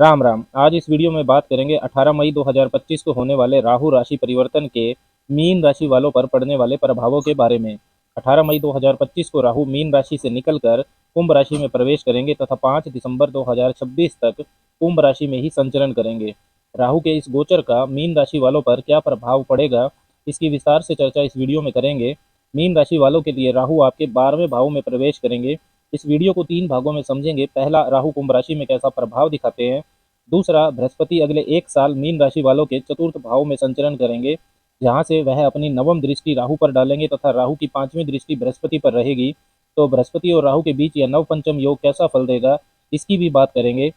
राम राम। आज इस वीडियो में बात करेंगे 18 मई 2025 को होने वाले राहु राशि परिवर्तन के मीन राशि वालों पर पड़ने वाले प्रभावों के बारे में। 18 मई 2025 को राहु मीन राशि से निकलकर कुंभ राशि में प्रवेश करेंगे तथा 5 दिसंबर 2026 तक कुंभ राशि में ही संचरण करेंगे। राहु के इस गोचर का मीन राशि वालों पर क्या प्रभाव पड़ेगा, इसकी विस्तार से चर्चा इस वीडियो में करेंगे। मीन राशि वालों के लिए राहु आपके 12वें भाव में प्रवेश करेंगे। इस वीडियो को 3 भागों में समझेंगे। पहला, राहु कुंभ राशि में कैसा प्रभाव दिखाते हैं। दूसरा, बृहस्पति अगले 1 साल मीन राशि वालों के चतुर्थ भाव में संचरण करेंगे, जहां से वह अपनी नवम दृष्टि राहु पर डालेंगे तथा राहु की 5वीं दृष्टि बृहस्पति पर रहेगी। तो बृहस्पति और राहु के बीच यह नव पंचम योग कैसा फल देगा, इसकी भी बात करेंगे।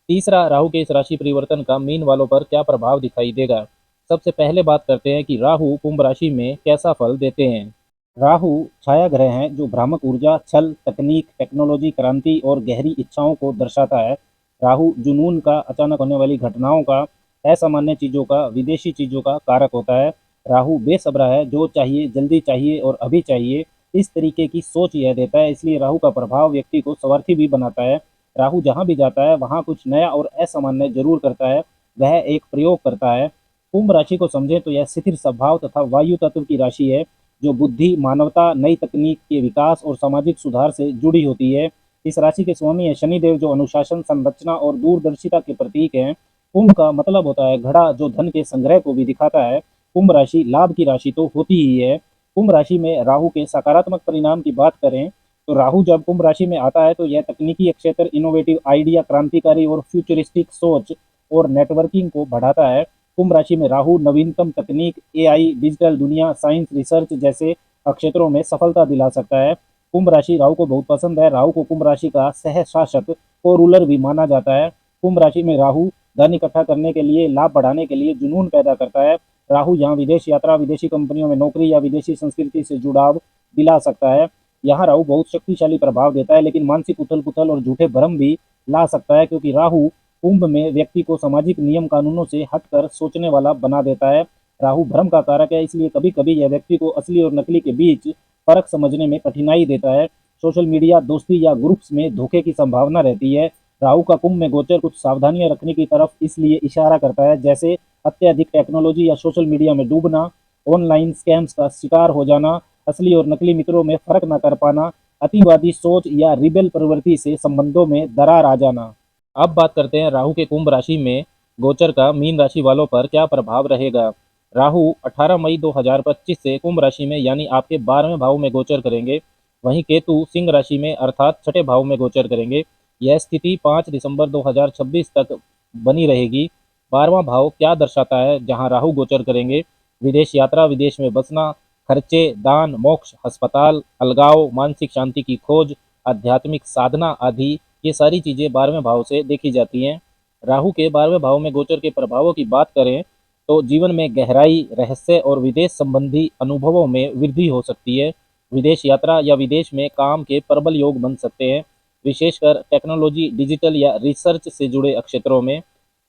तीसरा, राहु के इस राशि परिवर्तन का मीन वालों पर क्या प्रभाव दिखाई देगा। सबसे पहले बात करते हैं कि राहु कुंभ राशि में कैसा फल देते हैं। राहु छाया ग्रह हैं जो भ्रामक ऊर्जा, छल, तकनीक, टेक्नोलॉजी, क्रांति और गहरी इच्छाओं को दर्शाता है। राहु जुनून का, अचानक होने वाली घटनाओं का, असामान्य चीजों का, विदेशी चीजों का कारक होता है। राहु बेसब्रा है, जो चाहिए जल्दी चाहिए और अभी चाहिए, इस तरीके की सोच यह देता है। इसलिए राहु का प्रभाव व्यक्ति को स्वार्थी भी बनाता है। राहु जहां भी जाता है वहां कुछ नया और असामान्य जरूर करता है, वह एक प्रयोग करता है। कुंभ राशि को समझें तो यह स्थिर स्वभाव तथा वायु तत्व की राशि है, जो बुद्धि, मानवता, नई तकनीक के विकास और सामाजिक सुधार से जुड़ी होती है। इस राशि के स्वामी है शनिदेव, जो अनुशासन, संरचना और दूरदर्शिता के प्रतीक हैं। कुंभ का मतलब होता है घड़ा, जो धन के संग्रह को भी दिखाता है। कुंभ राशि लाभ की राशि तो होती ही है। कुंभ राशि में राहु के सकारात्मक परिणाम की बात करें तो राहु जब कुंभ राशि में आता है तो यह तकनीकी क्षेत्र, इनोवेटिव आइडिया, क्रांतिकारी और फ्यूचरिस्टिक सोच और नेटवर्किंग को बढ़ाता है। कुंभ राशि में राहु नवीनतम तकनीक, एआई, डिजिटल दुनिया, साइंस, रिसर्च जैसे क्षेत्रों में सफलता दिला सकता है। कुंभ राशि राहु को बहुत पसंद है। राहु को कुंभ राशि का सह शासक और रूलर भी माना जाता है। कुंभ राशि में राहु धन इकट्ठा करने के लिए, लाभ बढ़ाने के लिए जुनून पैदा करता है। राहु यहाँ विदेश यात्रा, विदेशी कंपनियों में नौकरी या विदेशी संस्कृति से जुड़ाव दिला सकता है। यहाँ राहु बहुत शक्तिशाली प्रभाव देता है, लेकिन मानसिक उथल पुथल और झूठे भ्रम भी ला सकता है, क्योंकि राहु कुंभ में व्यक्ति को सामाजिक नियम कानूनों से हटकर सोचने वाला बना देता है। राहु भ्रम का कारक है, इसलिए कभी कभी यह व्यक्ति को असली और नकली के बीच फर्क समझने में कठिनाई देता है। सोशल मीडिया, दोस्ती या ग्रुप्स में धोखे की संभावना रहती है। राहु का कुंभ में गोचर कुछ सावधानियां रखने की तरफ इसलिए इशारा करता है, जैसे अत्यधिक टेक्नोलॉजी या सोशल मीडिया में डूबना, ऑनलाइन स्कैम्स का शिकार हो जाना, असली और नकली मित्रों में फर्क न कर पाना, अतिवादी सोच या रिबेल प्रवृत्ति से संबंधों में दरार आ जाना। अब बात करते हैं राहु के कुंभ राशि में गोचर का मीन राशि वालों पर क्या प्रभाव रहेगा। राहु 18 मई 2025 से कुंभ राशि में यानी आपके 12वें भाव में गोचर करेंगे। वहीं केतु सिंह राशि में अर्थात छठे भाव में गोचर करेंगे। यह स्थिति 5 दिसंबर 2026 तक बनी रहेगी। 12वां भाव क्या दर्शाता है, जहां राहु गोचर करेंगे। विदेश यात्रा, विदेश में बसना, खर्चे, दान, मोक्ष, अस्पताल, अलगाव, मानसिक शांति की खोज, आध्यात्मिक साधना आदि, ये सारी चीजें 12वें भाव से देखी जाती हैं। राहु के 12वें भाव में गोचर के प्रभावों की बात करें तो जीवन में गहराई, रहस्य और विदेश संबंधी अनुभवों में वृद्धि हो सकती है। विदेश यात्रा या विदेश में काम के प्रबल योग बन सकते हैं, विशेषकर टेक्नोलॉजी, डिजिटल या रिसर्च से जुड़े क्षेत्रों में।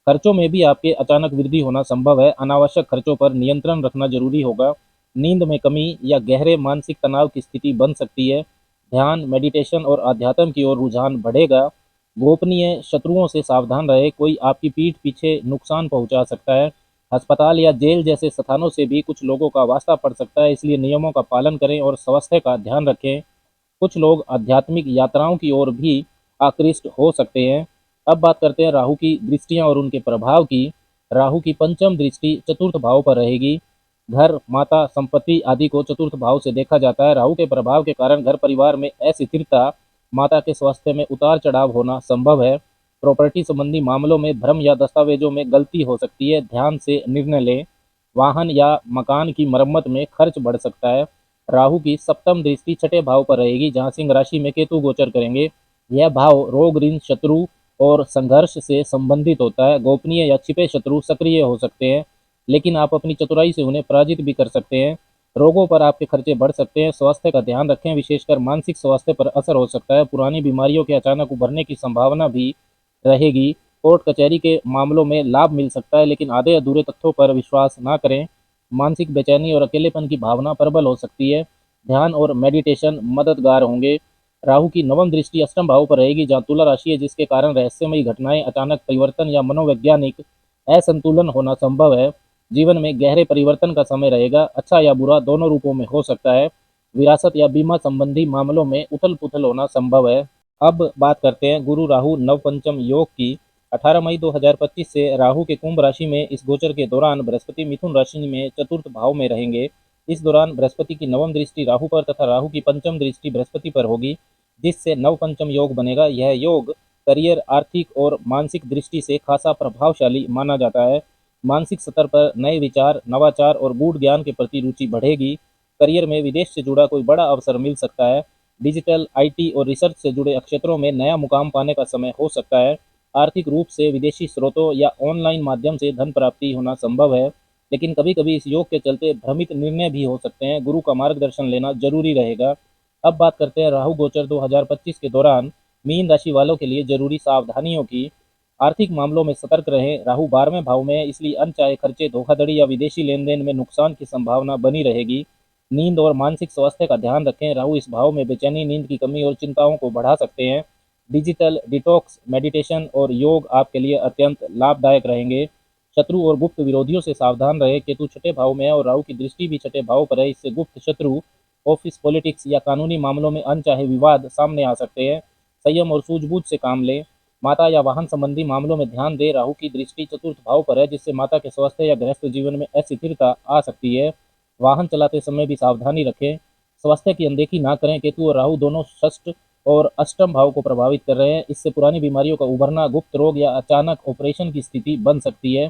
खर्चों में भी आपके अचानक वृद्धि होना संभव है। अनावश्यक खर्चों पर नियंत्रण रखना जरूरी होगा। नींद में कमी या गहरे मानसिक तनाव की स्थिति बन सकती है। ध्यान, मेडिटेशन और आध्यात्म की ओर रुझान बढ़ेगा। गोपनीय शत्रुओं से सावधान रहे, कोई आपकी पीठ पीछे नुकसान पहुंचा सकता है। अस्पताल या जेल जैसे स्थानों से भी कुछ लोगों का वास्ता पड़ सकता है, इसलिए नियमों का पालन करें और स्वास्थ्य का ध्यान रखें। कुछ लोग आध्यात्मिक यात्राओं की ओर भी आकृष्ट हो सकते हैं। अब बात करते हैं राहु की दृष्टियां और उनके प्रभाव की। राहु की पंचम दृष्टि चतुर्थ भाव पर रहेगी। घर, माता, संपत्ति आदि को चतुर्थ भाव से देखा जाता है। राहु के प्रभाव के कारण घर परिवार में अस्थिरता, माता के स्वास्थ्य में उतार चढ़ाव होना संभव है। प्रॉपर्टी संबंधी मामलों में भ्रम या दस्तावेजों में गलती हो सकती है, ध्यान से निर्णय लें। वाहन या मकान की मरम्मत में खर्च बढ़ सकता है। राहु की सप्तम दृष्टि छठे भाव पर रहेगी, जहां सिंह राशि में केतु गोचर करेंगे। यह भाव रोग, ऋण, शत्रु और संघर्ष से संबंधित होता है। गोपनीय या छिपे शत्रु सक्रिय हो सकते हैं, लेकिन आप अपनी चतुराई से उन्हें पराजित भी कर सकते हैं। रोगों पर आपके खर्चे बढ़ सकते हैं। स्वास्थ्य का ध्यान रखें, विशेषकर मानसिक स्वास्थ्य पर असर हो सकता है। पुरानी बीमारियों के अचानक उभरने की संभावना भी रहेगी। कोर्ट कचहरी के मामलों में लाभ मिल सकता है, लेकिन आधे अधूरे तथ्यों पर विश्वास ना करें। मानसिक बेचैनी और अकेलेपन की भावना प्रबल हो सकती है। ध्यान और मेडिटेशन मददगार होंगे। राहु की नवम दृष्टि अष्टम भाव पर रहेगी, जहाँ तुला राशि है, जिसके कारण रहस्यमयी घटनाएं, अचानक परिवर्तन या मनोवैज्ञानिक असंतुलन होना संभव है। जीवन में गहरे परिवर्तन का समय रहेगा, अच्छा या बुरा दोनों रूपों में हो सकता है। विरासत या बीमा संबंधी मामलों में उथल पुथल होना संभव है। अब बात करते हैं गुरु राहु नवपंचम योग की। 18 मई 2025 से राहु के कुंभ राशि में इस गोचर के दौरान बृहस्पति मिथुन राशि में चतुर्थ भाव में रहेंगे। इस दौरान बृहस्पति की नवम दृष्टि राहु पर तथा राहु की पंचम दृष्टि बृहस्पति पर होगी, जिससे नवपंचम योग बनेगा। यह योग करियर, आर्थिक और मानसिक दृष्टि से खासा प्रभावशाली माना जाता है। मानसिक स्तर पर नए विचार, नवाचार और गूढ़ ज्ञान के प्रति रुचि बढ़ेगी। करियर में विदेश से जुड़ा कोई बड़ा अवसर मिल सकता है। डिजिटल, आईटी और रिसर्च से जुड़े क्षेत्रों में नया मुकाम पाने का समय हो सकता है। आर्थिक रूप से विदेशी स्रोतों या ऑनलाइन माध्यम से धन प्राप्ति होना संभव है, लेकिन कभी कभी इस योग के चलते भ्रमित निर्णय भी हो सकते हैं। गुरु का मार्गदर्शन लेना जरूरी रहेगा। अब बात करते हैं राहु गोचर 2025 के दौरान मीन राशि वालों के लिए जरूरी सावधानियों की। आर्थिक मामलों में सतर्क रहें। राहु 12वें भाव में है, इसलिए अनचाहे खर्चे, धोखाधड़ी या विदेशी लेन देन में नुकसान की संभावना बनी रहेगी। नींद और मानसिक स्वास्थ्य का ध्यान रखें। राहु इस भाव में बेचैनी, नींद की कमी और चिंताओं को बढ़ा सकते हैं। डिजिटल डिटॉक्स, मेडिटेशन और योग आपके लिए अत्यंत लाभदायक रहेंगे। शत्रु और गुप्त विरोधियों से सावधान रहे। केतु छठे भाव में है और राहु की दृष्टि भी छठे भाव पर है, इससे गुप्त शत्रु, ऑफिस पॉलिटिक्स या कानूनी मामलों में अनचाहे विवाद सामने आ सकते हैं। संयम और सूझबूझ से काम लें। माता या वाहन संबंधी मामलों में ध्यान दें। राहु की दृष्टि चतुर्थ भाव पर है, जिससे माता के स्वास्थ्य या गृहस्थ जीवन में अस्थिरता आ सकती है। वाहन चलाते समय भी सावधानी रखें। स्वास्थ्य की अनदेखी ना करें। केतु और राहु दोनों षष्ठ और अष्टम भाव को प्रभावित कर रहे हैं, इससे पुरानी बीमारियों का उभरना, गुप्त रोग या अचानक ऑपरेशन की स्थिति बन सकती है।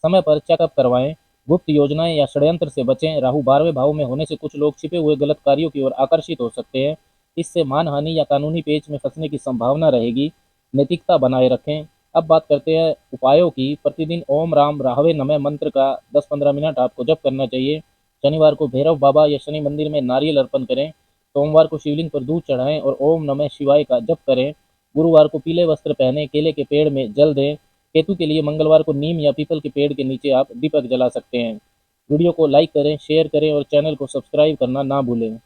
समय पर चेकअप करवाएं। गुप्त योजनाएं या षड्यंत्र से बचें। राहु 12वें भाव में होने से कुछ लोग छिपे हुए गलत कार्यों की ओर आकर्षित हो सकते हैं, इससे मानहानि या कानूनी पेच में फंसने की संभावना रहेगी। नैतिकता बनाए रखें। अब बात करते हैं उपायों की। प्रतिदिन ओम राम राहवे नमः मंत्र का 10-15 मिनट आपको जप करना चाहिए। शनिवार को भैरव बाबा या शनि मंदिर में नारियल अर्पण करें। सोमवार को शिवलिंग पर दूध चढ़ाएं और ओम नमः शिवाय का जप करें। गुरुवार को पीले वस्त्र पहने, केले के पेड़ में जल दें। केतु के लिए मंगलवार को नीम या पीपल के पेड़ के नीचे आप दीपक जला सकते हैं। वीडियो को लाइक करें, शेयर करें और चैनल को सब्सक्राइब करना ना भूलें।